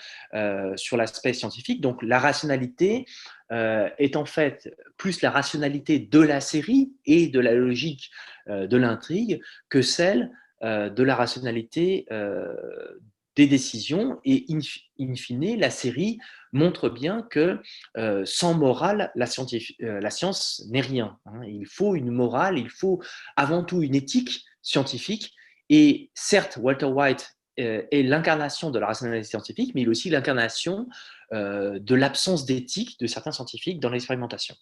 sur l'aspect scientifique. Donc la rationalité est en fait plus la rationalité de la série et de la logique de l'intrigue que celle de la rationalité des décisions, et in fine, la série montre bien que sans morale, la science n'est rien. Il faut une morale, il faut avant tout une éthique scientifique, et certes, Walter White est l'incarnation de la rationalité scientifique, mais il est aussi l'incarnation de l'absence d'éthique de certains scientifiques dans l'expérimentation.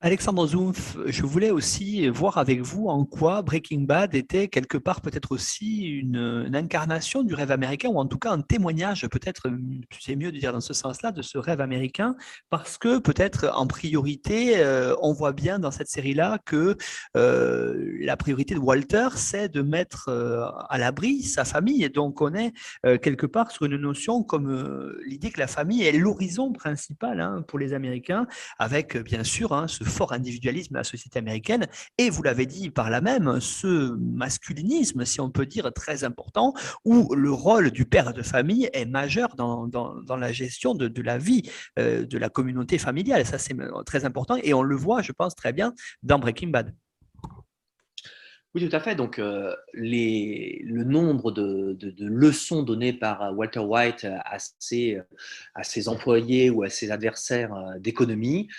Alexandre Zumpf, je voulais aussi voir avec vous en quoi Breaking Bad était quelque part peut-être aussi une incarnation du rêve américain, ou en tout cas un témoignage, peut-être c'est mieux de dire dans ce sens-là, de ce rêve américain, parce que peut-être en priorité, on voit bien dans cette série-là que la priorité de Walter, c'est de mettre à l'abri sa famille, et donc on est quelque part sur une notion comme l'idée que la famille est l'horizon principal pour les Américains, avec bien sûr ce fort individualisme de la société américaine, et vous l'avez dit par là même, ce masculinisme, si on peut dire, très important, où le rôle du père de famille est majeur dans la gestion de la vie de la communauté familiale. Ça, c'est très important, et on le voit, je pense, très bien dans Breaking Bad. Oui, tout à fait. Donc, le nombre de leçons données par Walter White à ses employés ou à ses adversaires d'économie,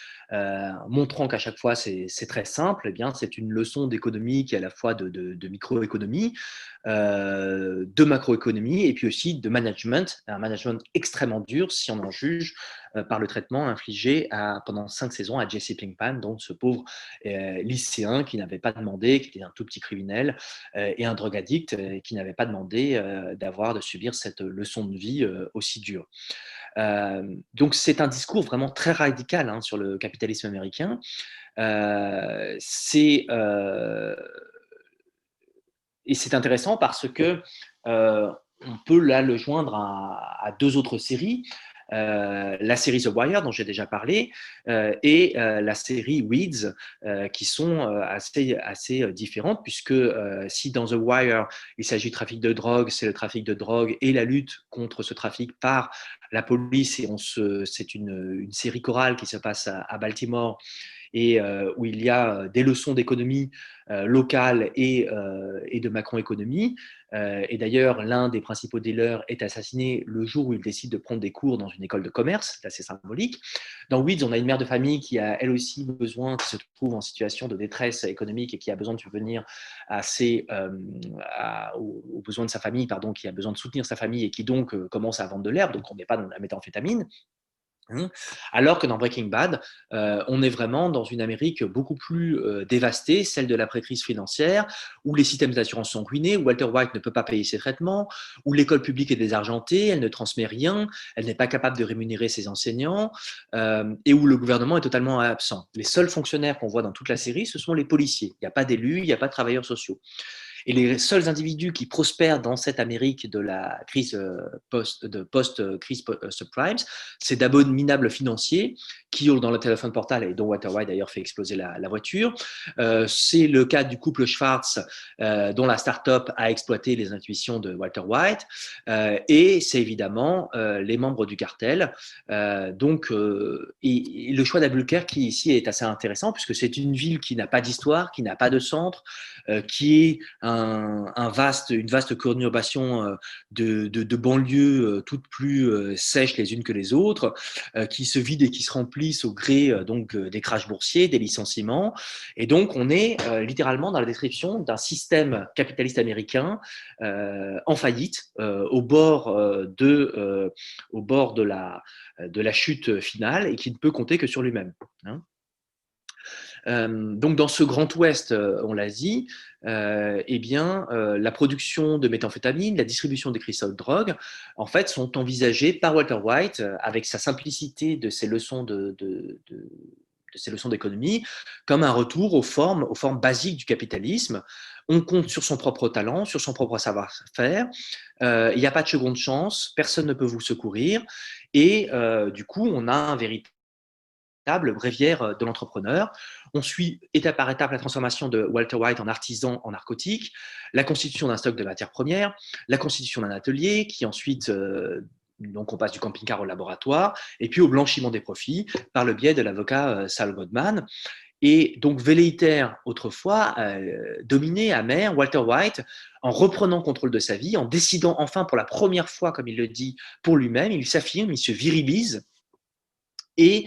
montrant qu'à chaque fois c'est très simple, eh bien, c'est une leçon d'économie qui est à la fois de microéconomie, de macroéconomie, et puis aussi de management, un management extrêmement dur si on en juge par le traitement infligé pendant 5 saisons à Jesse Pinkman, donc ce pauvre lycéen qui n'avait pas demandé, qui était un tout petit criminel, et un drug addict qui n'avait pas demandé de subir cette leçon de vie aussi dure. Donc c'est un discours vraiment très radical sur le capitalisme américain. Et c'est intéressant parce que on peut là le joindre à 2 autres séries. La série The Wire, dont j'ai déjà parlé, et la série Weeds, qui sont assez différentes, puisque si dans The Wire, il s'agit de trafic de drogue, c'est le trafic de drogue et la lutte contre ce trafic par la police, et c'est une série chorale qui se passe à Baltimore, et où il y a des leçons d'économie locale et de macroéconomie. Et d'ailleurs, l'un des principaux dealers est assassiné le jour où il décide de prendre des cours dans une école de commerce, c'est assez symbolique. Dans Weeds, on a une mère de famille qui a elle aussi besoin, qui se trouve en situation de détresse économique et qui a besoin de subvenir aux besoins de sa famille, qui a besoin de soutenir sa famille et qui donc commence à vendre de l'herbe, donc on n'est pas dans la méthamphétamine. Alors que dans Breaking Bad, on est vraiment dans une Amérique beaucoup plus dévastée, celle de l'après-crise financière, où les systèmes d'assurance sont ruinés, où Walter White ne peut pas payer ses traitements, où l'école publique est désargentée, elle ne transmet rien, elle n'est pas capable de rémunérer ses enseignants, et où le gouvernement est totalement absent. Les seuls fonctionnaires qu'on voit dans toute la série, ce sont les policiers. Il n'y a pas d'élus, il n'y a pas de travailleurs sociaux. Et les seuls individus qui prospèrent dans cette Amérique de la crise post-crise subprimes, c'est d'abominables financiers qui hurlent dans le téléphone portable et dont Walter White d'ailleurs fait exploser la voiture. C'est le cas du couple Schwartz, dont la start-up a exploité les intuitions de Walter White. Et c'est évidemment les membres du cartel. Et le choix d'Albuquerque ici est assez intéressant puisque c'est une ville qui n'a pas d'histoire, qui n'a pas de centre, qui est une vaste conurbation de banlieues toutes plus sèches les unes que les autres, qui se vident et qui se remplissent au gré des crashs boursiers, des licenciements. Et donc, on est littéralement dans la description d'un système capitaliste américain en faillite, au bord de la chute finale et qui ne peut compter que sur lui-même. Donc, dans ce Grand Ouest, on l'a dit, la production de méthamphétamine, la distribution des cristaux de drogue, en fait, sont envisagées par Walter White avec sa simplicité de ses leçons d'économie, comme un retour aux formes basiques du capitalisme. On compte sur son propre talent, sur son propre savoir-faire. Il n'y a pas de seconde chance, personne ne peut vous secourir. Et du coup, on a un véritable bréviaire de l'entrepreneur. On suit étape par étape la transformation de Walter White en artisan en narcotique, la constitution d'un stock de matières premières, la constitution d'un atelier qui ensuite, donc on passe du camping-car au laboratoire, et puis au blanchiment des profits par le biais de l'avocat Saul Goldman. Et donc velléitaire autrefois, dominé, amer, Walter White, en reprenant contrôle de sa vie, en décidant enfin pour la première fois, comme il le dit, pour lui-même, il s'affirme, il se virilise. Et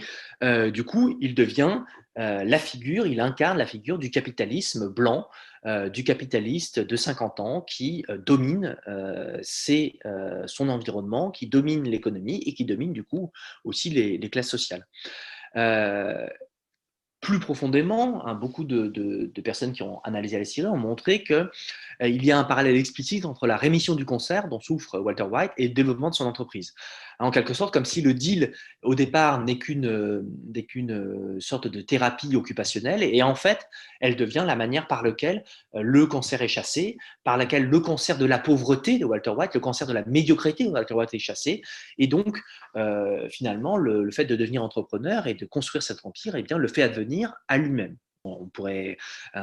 du coup, il devient il incarne la figure du capitalisme blanc, du capitaliste de 50 ans qui domine son environnement, qui domine l'économie et qui domine du coup aussi les classes sociales. Plus profondément, beaucoup de personnes qui ont analysé la série ont montré qu'il y a un parallèle explicite entre la rémission du cancer dont souffre Walter White et le développement de son entreprise. En quelque sorte, comme si le deal, au départ, n'est qu'une sorte de thérapie occupationnelle, et en fait, elle devient la manière par laquelle le cancer est chassé, par laquelle le cancer de la pauvreté de Walter White, le cancer de la médiocrité de Walter White est chassé, et donc, finalement, le fait de devenir entrepreneur et de construire cet empire, le fait advenir à lui-même. On pourrait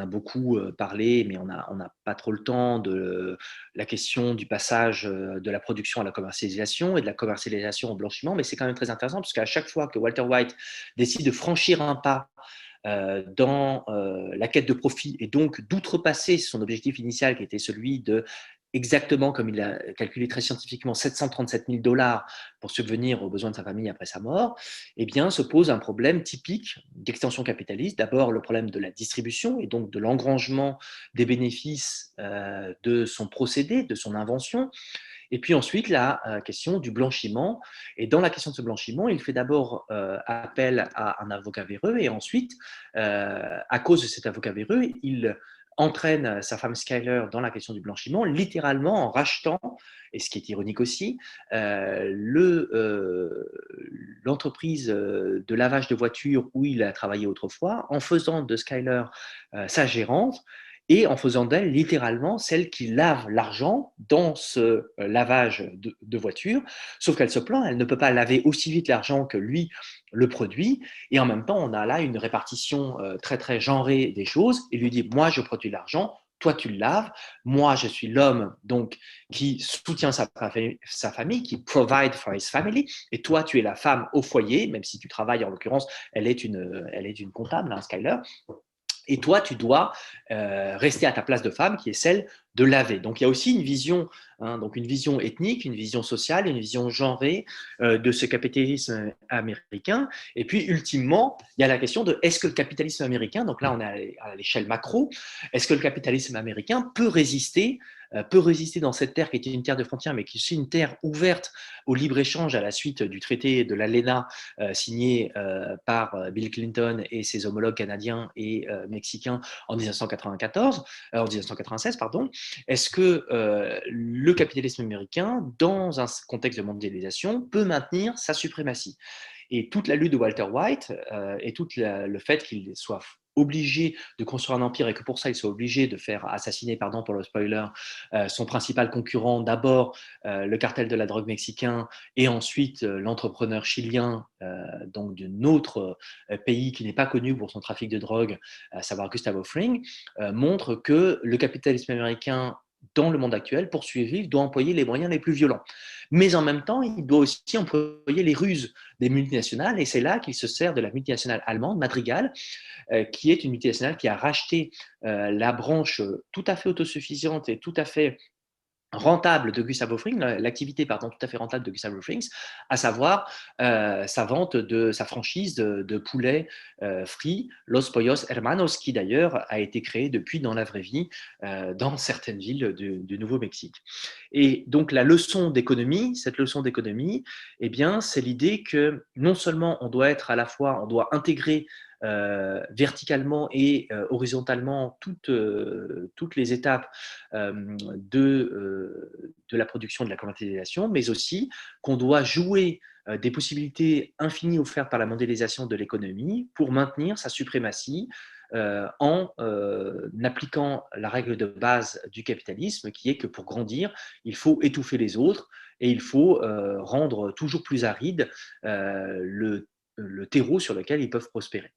beaucoup parler, mais on n'a pas trop le temps, de la question du passage de la production à la commercialisation et de la commercialisation au blanchiment, mais c'est quand même très intéressant parce qu'à chaque fois que Walter White décide de franchir un pas dans la quête de profit et donc d'outrepasser son objectif initial qui était celui de, exactement comme il a calculé très scientifiquement, 737 000 $ pour subvenir aux besoins de sa famille après sa mort, se pose un problème typique d'extension capitaliste. D'abord, le problème de la distribution et donc de l'engrangement des bénéfices de son procédé, de son invention. Et puis ensuite, la question du blanchiment. Et dans la question de ce blanchiment, il fait d'abord appel à un avocat véreux et ensuite, à cause de cet avocat véreux, il entraîne sa femme Skyler dans la question du blanchiment, littéralement en rachetant, et ce qui est ironique aussi, l'entreprise de lavage de voitures où il a travaillé autrefois, en faisant de Skyler sa gérante, et en faisant d'elle littéralement celle qui lave l'argent dans ce lavage de voiture, sauf qu'elle se plaint, elle ne peut pas laver aussi vite l'argent que lui le produit, et en même temps, on a là une répartition très très genrée des choses. Il lui dit, moi je produis l'argent, toi tu le laves, moi je suis l'homme donc qui soutient sa famille, qui provide for his family, et toi tu es la femme au foyer, même si tu travailles, en l'occurrence, elle est une comptable, hein, Skyler, et toi, tu dois rester à ta place de femme, qui est celle de laver. Donc, il y a aussi une vision, donc une vision ethnique, une vision sociale, une vision genrée de ce capitalisme américain. Et puis, ultimement, il y a la question de est-ce que le capitalisme américain, donc là, on est à l'échelle macro, est-ce que le capitalisme américain peut résister dans cette terre qui était une terre de frontières, mais qui est aussi une terre ouverte au libre-échange à la suite du traité de l'ALENA signé par Bill Clinton et ses homologues canadiens et mexicains en 1996, pardon. Est-ce que le capitalisme américain, dans un contexte de mondialisation, peut maintenir sa suprématie? Et toute la lutte de Walter White et tout le fait qu'il soit obligé de construire un empire et que pour ça il soit obligé de faire assassiner, pardon pour le spoiler, son principal concurrent, d'abord le cartel de la drogue mexicain et ensuite l'entrepreneur chilien donc d'un autre pays qui n'est pas connu pour son trafic de drogue, à savoir Gustavo Fring, montre que le capitalisme américain dans le monde actuel, pour survivre, doit employer les moyens les plus violents. Mais en même temps, il doit aussi employer les ruses des multinationales, et c'est là qu'il se sert de la multinationale allemande, Madrigal, qui est une multinationale qui a racheté la branche tout à fait autosuffisante et tout à fait rentable de Gustavo Fring, l'activité tout à fait rentable de Gustavo Frings, à savoir sa vente de sa franchise de poulet frit, Los Pollos Hermanos, qui d'ailleurs a été créé depuis dans la vraie vie dans certaines villes du Nouveau-Mexique. Et donc la leçon d'économie, cette leçon d'économie, eh bien, c'est l'idée que non seulement on doit être à la fois, on doit intégrer verticalement et horizontalement toutes les étapes de la production de la commercialisation, mais aussi qu'on doit jouer des possibilités infinies offertes par la mondialisation de l'économie pour maintenir sa suprématie en appliquant la règle de base du capitalisme, qui est que pour grandir, il faut étouffer les autres et il faut rendre toujours plus aride le terreau sur lequel ils peuvent prospérer.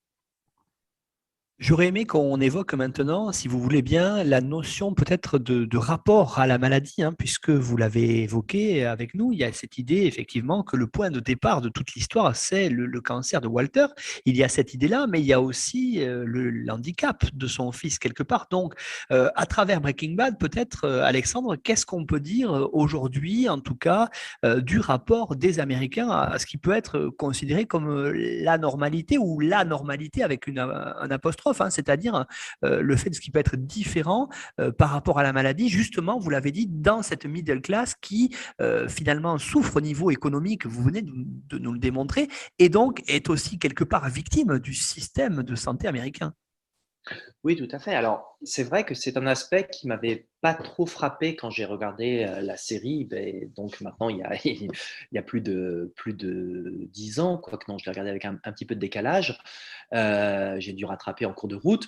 J'aurais aimé qu'on évoque maintenant, si vous voulez bien, la notion peut-être de rapport à la maladie, hein, puisque vous l'avez évoqué avec nous. Il y a cette idée, effectivement, que le point de départ de toute l'histoire, c'est le cancer de Walter. Il y a cette idée-là, mais il y a aussi le handicap de son fils quelque part. Donc, à travers Breaking Bad, peut-être, Alexandre, qu'est-ce qu'on peut dire aujourd'hui, en tout cas, du rapport des Américains à ce qui peut être considéré comme la normalité ou la normalité avec un apostrophe, hein, c'est-à-dire le fait de ce qui peut être différent par rapport à la maladie, justement, vous l'avez dit, dans cette middle class qui finalement souffre au niveau économique, vous venez de nous le démontrer, et donc est aussi quelque part victime du système de santé américain. Oui, tout à fait. Alors, c'est vrai que c'est un aspect qui m'avait pas trop frappé quand j'ai regardé la série. Donc maintenant, il y a plus de 10 ans, quoique non, je l'ai regardé avec un petit peu de décalage. J'ai dû rattraper en cours de route.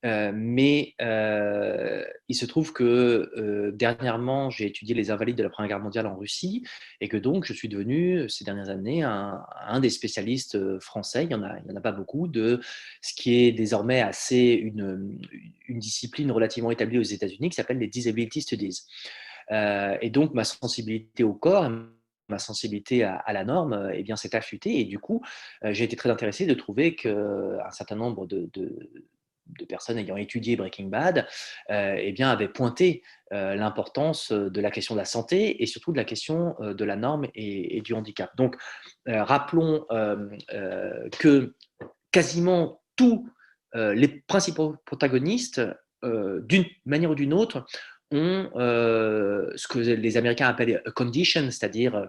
Mais il se trouve que dernièrement, j'ai étudié les invalides de la Première Guerre mondiale en Russie et que donc je suis devenu ces dernières années un des spécialistes français, il y en a pas beaucoup, de ce qui est désormais une discipline relativement établie aux États-Unis qui s'appelle les Disability Studies. Et donc ma sensibilité au corps, ma sensibilité à la norme, eh bien, s'est affûtée et du coup, j'ai été très intéressé de trouver qu'un certain nombre de personnes ayant étudié Breaking Bad eh bien, avaient pointé l'importance de la question de la santé et surtout de la question de la norme et du handicap. Donc, rappelons que quasiment tous les principaux protagonistes, d'une manière ou d'une autre, ont ce que les Américains appellent a condition, c'est-à-dire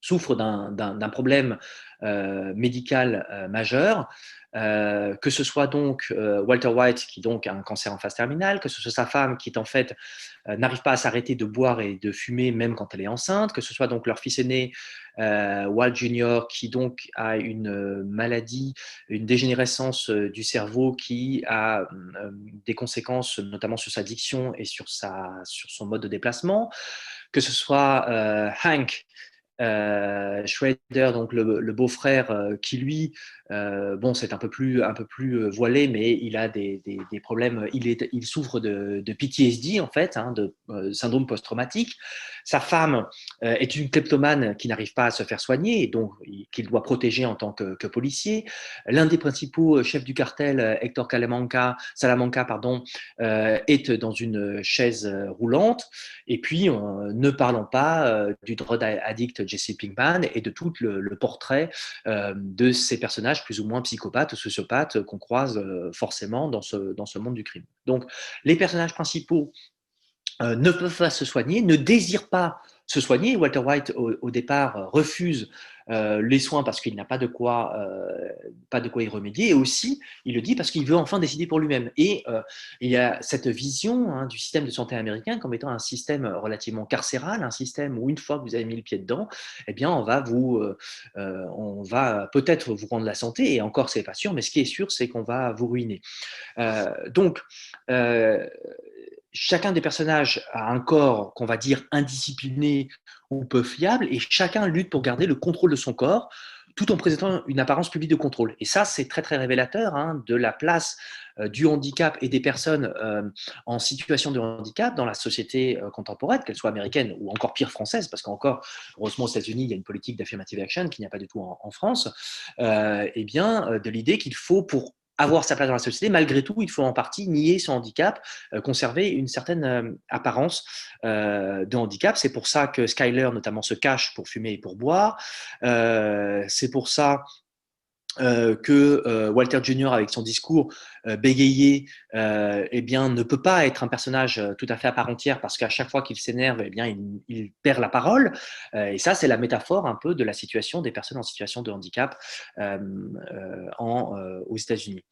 souffrent d'un problème médical majeur, que ce soit donc Walter White qui donc a un cancer en phase terminale, que ce soit sa femme qui en fait n'arrive pas à s'arrêter de boire et de fumer même quand elle est enceinte, que ce soit donc leur fils aîné Walt Junior qui donc a une maladie, une dégénérescence du cerveau qui a des conséquences notamment sur sa diction et sur son mode de déplacement, que ce soit Hank Schrader, donc le beau-frère, qui lui, bon, c'est un peu plus voilé, mais il a des problèmes. Il souffre de PTSD en fait, hein, de syndrome post-traumatique. Sa femme est une kleptomane qui n'arrive pas à se faire soigner et donc qu'il doit protéger en tant que policier. L'un des principaux chefs du cartel, Hector Salamanca, est dans une chaise roulante. Et puis, ne parlons pas du drug addict Jesse Pinkman et de tout le portrait de ces personnages plus ou moins psychopathes ou sociopathes qu'on croise forcément dans ce monde du crime. Donc, les personnages principaux ne peuvent pas se soigner, ne désirent pas se soigner. Walter White, au départ, refuse les soins parce qu'il n'a pas de quoi y remédier. Et aussi, il le dit parce qu'il veut enfin décider pour lui-même. Et il y a cette vision du système de santé américain comme étant un système relativement carcéral, un système où une fois que vous avez mis le pied dedans, eh bien, on va peut-être vous rendre la santé. Et encore, c'est pas sûr, mais ce qui est sûr, c'est qu'on va vous ruiner. Donc, chacun des personnages a un corps qu'on va dire indiscipliné ou peu fiable, et chacun lutte pour garder le contrôle de son corps, tout en présentant une apparence publique de contrôle. Et ça, c'est très, très révélateur de la place du handicap et des personnes en situation de handicap dans la société contemporaine, qu'elle soit américaine ou encore pire française, parce qu'encore, heureusement, aux États-Unis, il y a une politique d'affirmative action qu'il n'y a pas du tout en France, de l'idée qu'il faut, pour avoir sa place dans la société, malgré tout, il faut en partie nier son handicap, conserver une certaine apparence de handicap. C'est pour ça que Skyler, notamment, se cache pour fumer et pour boire. C'est pour ça que Walter Junior, avec son discours bégayé, eh bien, ne peut pas être un personnage tout à fait à part entière parce qu'à chaque fois qu'il s'énerve, eh bien, il perd la parole. Et ça, c'est la métaphore un peu de la situation des personnes en situation de handicap aux États-Unis.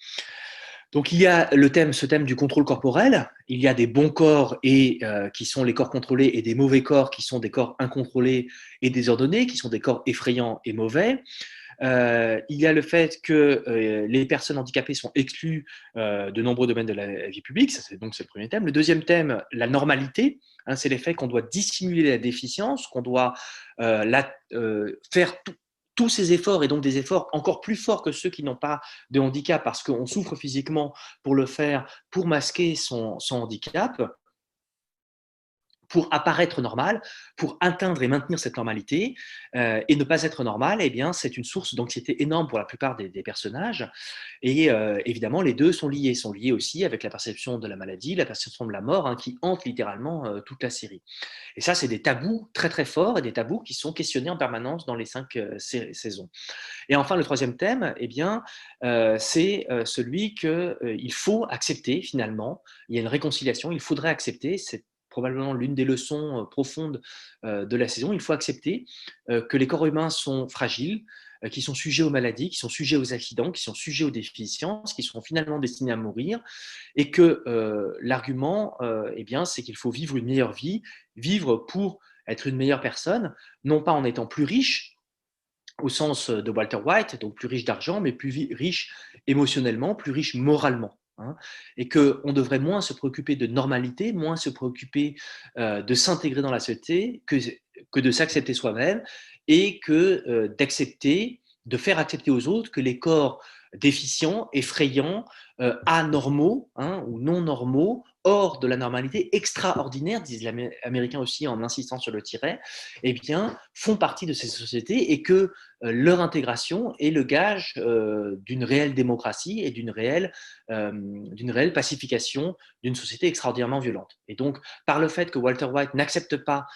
Donc, il y a ce thème du contrôle corporel. Il y a des bons corps qui sont les corps contrôlés et des mauvais corps qui sont des corps incontrôlés et désordonnés, qui sont des corps effrayants et mauvais. Il y a le fait que les personnes handicapées sont exclues de nombreux domaines de la vie publique. C'est le premier thème. Le deuxième thème, la normalité. C'est l'effet qu'on doit dissimuler la déficience, qu'on doit faire tous ces efforts, et donc des efforts encore plus forts que ceux qui n'ont pas de handicap, parce qu'on souffre physiquement pour le faire, pour masquer son handicap, pour apparaître normal, pour atteindre et maintenir cette normalité, et ne pas être normal, eh bien, c'est une source d'anxiété énorme pour la plupart des personnages. Et évidemment, les deux sont liés aussi avec la perception de la maladie, la perception de la mort, qui hante littéralement toute la série. Et ça, c'est des tabous très très forts et des tabous qui sont questionnés en permanence dans les 5 saisons. Et enfin, le troisième thème, eh bien, c'est celui qu'il faut accepter finalement. Il y a une réconciliation, il faudrait accepter, c'est probablement l'une des leçons profondes de la saison. Il faut accepter que les corps humains sont fragiles, qui sont sujets aux maladies, qui sont sujets aux accidents, qui sont sujets aux déficiences, qui sont finalement destinés à mourir, et que l'argument, eh bien, c'est qu'il faut vivre une meilleure vie, vivre pour être une meilleure personne, non pas en étant plus riche, au sens de Walter White, donc plus riche d'argent, mais plus riche émotionnellement, plus riche moralement. Et qu'on devrait moins se préoccuper de normalité, moins se préoccuper de s'intégrer dans la société que de s'accepter soi-même, et que d'accepter, de faire accepter aux autres que les corps déficients, effrayants, anormaux ou non normaux, hors de la normalité, extraordinaire, disent les Américains aussi en insistant sur le tiret, eh bien, font partie de ces sociétés, et que leur intégration est le gage d'une réelle démocratie et d'une réelle pacification d'une société extraordinairement violente. Et donc, par le fait que Walter White n'accepte pas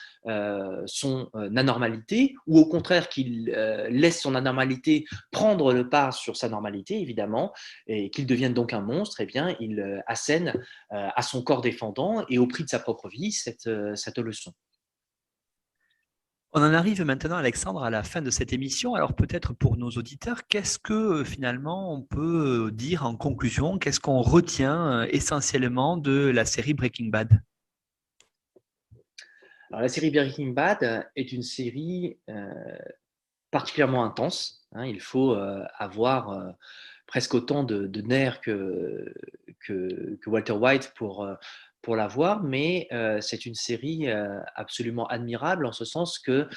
son anormalité, ou au contraire qu'il laisse son anormalité prendre le pas sur sa normalité, évidemment, et qu'il devienne donc un monstre, eh bien, il assène à son corps défendant et au prix de sa propre vie cette leçon. On en arrive maintenant, Alexandre, à la fin de cette émission. Alors peut-être pour nos auditeurs, qu'est-ce que finalement on peut dire en conclusion? Qu'est-ce qu'on retient essentiellement de la série Breaking Bad? Alors, la série Breaking Bad est une série particulièrement intense. Il faut avoir presque autant de nerfs que Walter White pour la voir, mais c'est une série absolument admirable en ce sens que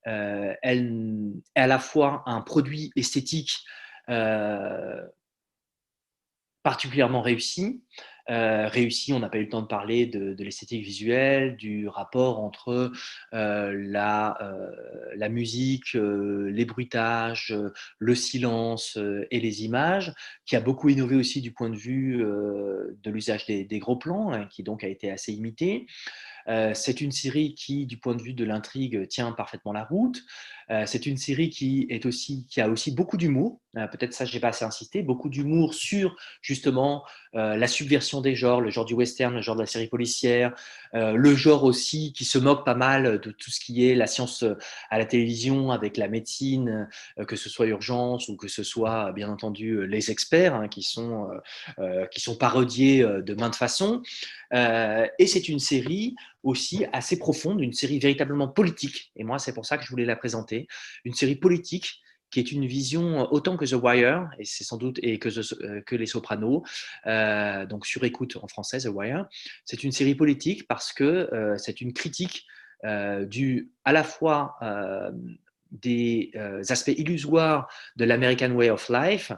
elle est à la fois un produit esthétique particulièrement réussi. On n'a pas eu le temps de parler de l'esthétique visuelle, du rapport entre la musique, les bruitages, le silence et les images, qui a beaucoup innové aussi du point de vue de l'usage des gros plans, qui donc a été assez imité. C'est une série qui, du point de vue de l'intrigue, tient parfaitement la route. C'est une série qui a aussi beaucoup d'humour. Peut-être ça, je n'ai pas assez insisté. Beaucoup d'humour sur justement la subversion des genres, le genre du western, le genre de la série policière, le genre aussi qui se moque pas mal de tout ce qui est la science à la télévision avec la médecine, que ce soit Urgence ou que ce soit bien entendu les experts qui sont parodiés de maintes façons. Et c'est une série aussi assez profonde, une série véritablement politique. Et moi, c'est pour ça que je voulais la présenter. Une série politique qui est une vision autant que The Wire, et c'est sans doute que Les Sopranos, donc sur écoute en français, The Wire. C'est une série politique parce que c'est une critique à la fois des aspects illusoires de l'American Way of Life,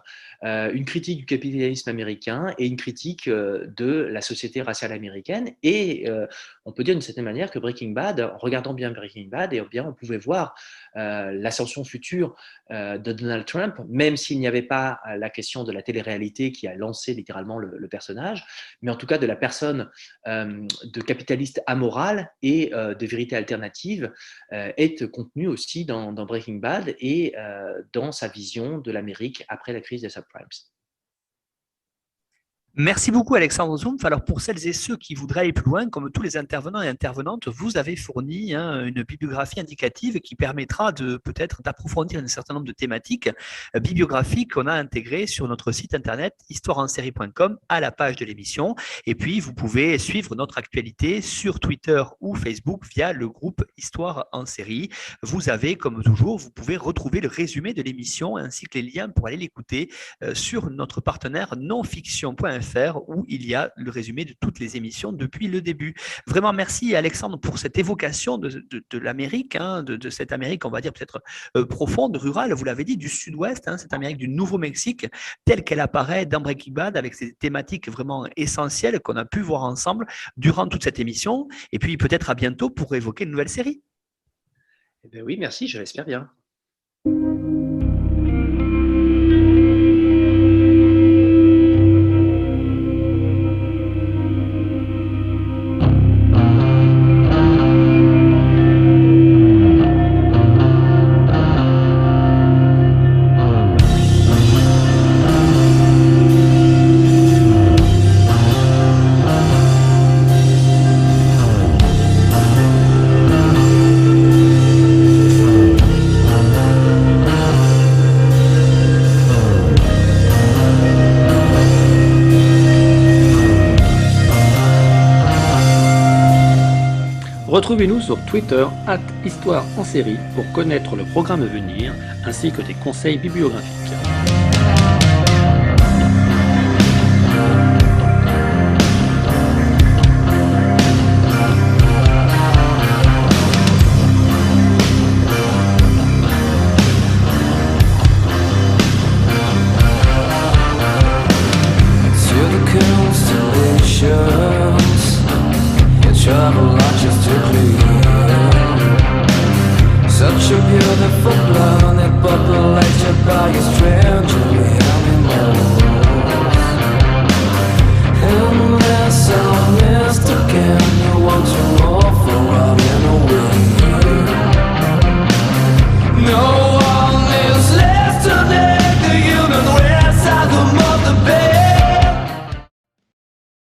une critique du capitalisme américain et une critique de la société raciale américaine. Et on peut dire d'une certaine manière que Breaking Bad, en regardant bien Breaking Bad, eh bien, on pouvait voir l'ascension future de Donald Trump, même s'il n'y avait pas la question de la télé-réalité qui a lancé littéralement le personnage, mais en tout cas de la personne de capitaliste amoral et de vérité alternative est contenue aussi dans Breaking Bad et dans sa vision de l'Amérique après la crise des subprimes. Merci beaucoup Alexandre Zumpf. Alors pour celles et ceux qui voudraient aller plus loin, comme tous les intervenants et intervenantes, vous avez fourni une bibliographie indicative qui permettra peut-être d'approfondir un certain nombre de thématiques, bibliographies qu'on a intégrées sur notre site internet histoireensérie.com à la page de l'émission. Et puis vous pouvez suivre notre actualité sur Twitter ou Facebook via le groupe Histoire en série. Vous avez, comme toujours, vous pouvez retrouver le résumé de l'émission ainsi que les liens pour aller l'écouter sur notre partenaire nonfiction.fr où il y a le résumé de toutes les émissions depuis le début. Vraiment, merci Alexandre pour cette évocation de l'Amérique, de cette Amérique, on va dire peut-être profonde, rurale, vous l'avez dit, du sud-ouest, cette Amérique du Nouveau-Mexique, telle qu'elle apparaît dans Breaking Bad, avec ces thématiques vraiment essentielles qu'on a pu voir ensemble durant toute cette émission. Et puis peut-être à bientôt pour évoquer une nouvelle série. Eh bien oui, merci, je l'espère bien. Retrouvez-nous sur Twitter @HistoireEnSérie pour connaître le programme à venir ainsi que des conseils bibliographiques. Travel majestically, such a beautiful planet, but the are you